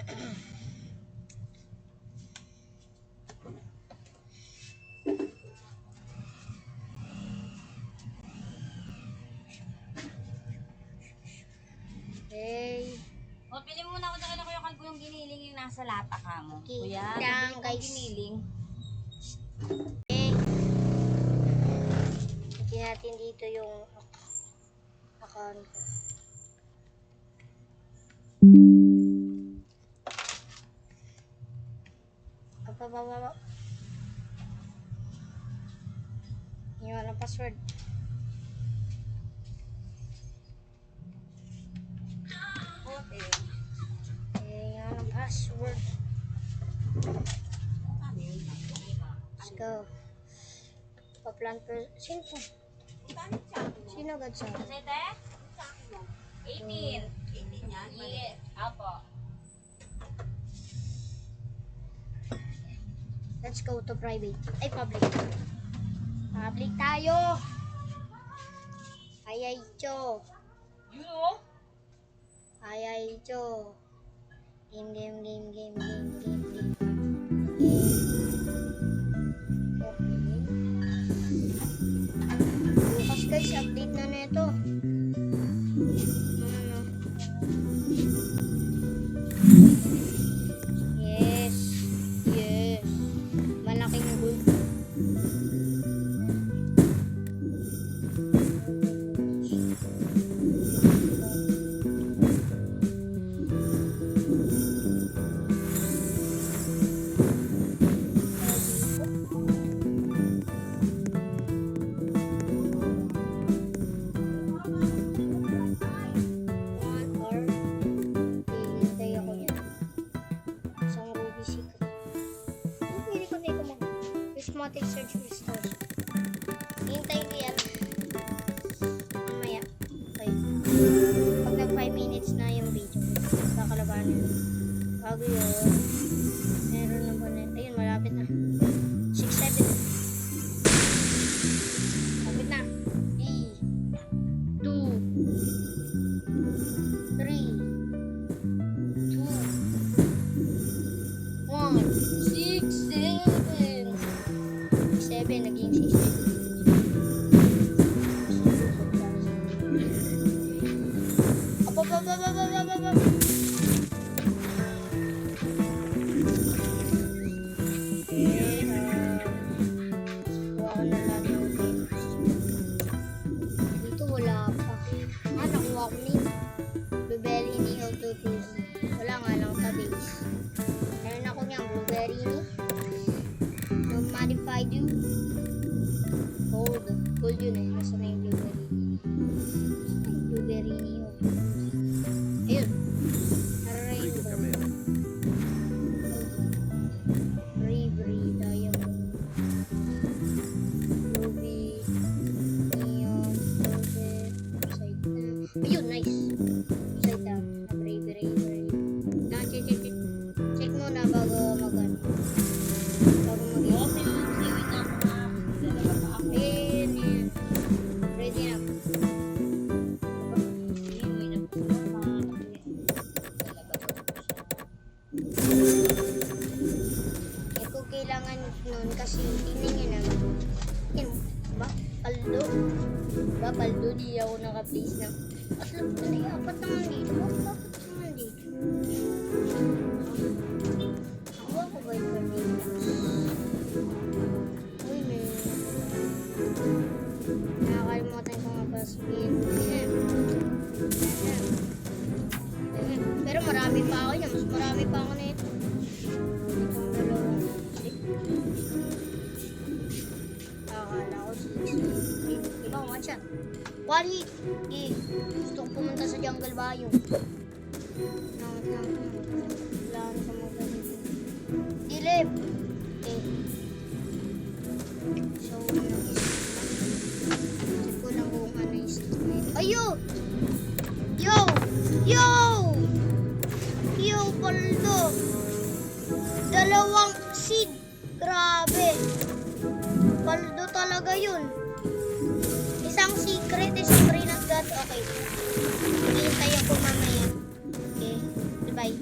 Okay. O, pili muna ako na Kuya Kalbo yung giniling yung nasa lata ka mo. Okay. Kuya, Lang, guys. guys. Giniling. Okay. Lagyan natin dito yung account ko. Apa. Yung walang password. Okay. Yung walang password. Let's go. Pa-plan per... Sino po? Sino agad sa? Kasi te? 18. 18 yan? Yes. Apo. Let's go to private. Ay, public. Public tayo. Ay, cho. You know? Ay, cho. Game. Okay. Bukas guys, update na nito. Ano? Yes. Malaking gold. Prismatic search restores. Hintayin ko yan. Mamaya. Okay. Pag nag 5 minutes na yung video, kakalabanin. Bago yun, meron na ba na? Ayun, malapit na. 6, 7. Malapit na. 3, 2, 1, 6, 7, naging 6. Up. Kuha ko na lang yung games. Dito wala pa. Nakuha ko ni Blueberry ni Autotune. Wala nga lang sa base. Meron ako niyang Blueberry ni Modified you. Gold yun eh. Nasa na yung Blueberry niyo. Ayun. Rainbow. Bravery, Diamond. Ruby. Neon. Velvet. Upside down. Ayun, nice. Upside down. Bravery. Check muna bago mag-ano. Bago mag-ano. Ready na. Kung kailangan nun kasi tingnan nyo naman. Yan ba? Paldo. Ba? Paldo di ako naka-place na. At lang ko na apat naman dito. Bakit naman dito? Ako ba yung kanina? Uy, may nakakalimutan ko nga pa speed. Pero marami pa ako niya. Mas marami pa ako na ito. Itong dalawang stick. Akala ko 6. Ikaw, one shot. One hit. Gusto ko pumunta sa jungle bayo. Wala na sa mga ganito. Dilip. Okay. So, check ko lang kung ano yung stick na ito. Ayun! Yo, paldo. Dalawang seed. Grabe. Paldo talaga yun. Isang secret, isang brain of God. Okay. Hintay ako mamaya. Okay. Bye.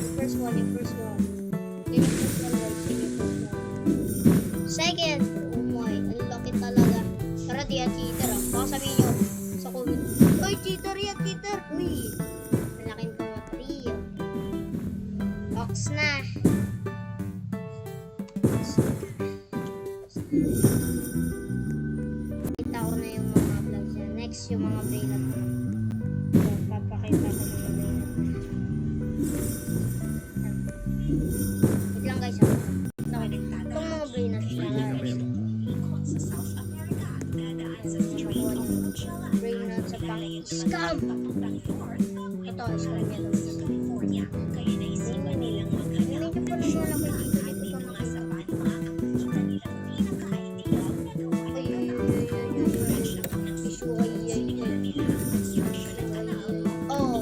First one, yung first one. Yung first one, guys. Yung first one. Second, oh my, ang laki talaga. Tara, di yan cheater ah. Baka sabihin nyo sa comment, uy, cheater yan, cheater. Uy, malaking tumatri. Ox na. Kita ko na yung mga vlogs yan. Next, yung mga brainat ko. So, papakita ko mga brainat. Wait lang guys ah. Itong mga brainat guys. Brainat sa pang-scam. Ito, scam niya daw. Medyo pa lang wala ko dito. Dito ko nakita. Ay, ay, ay, ay, ay, ay. Isu, ay, ay, ay. Oh,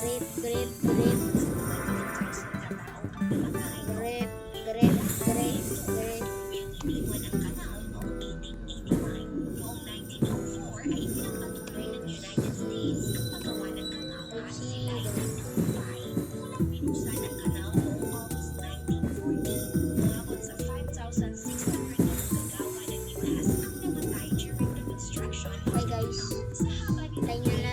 grip, grip, grip. Grip, grip, grip, grip. Hi guys, tayo na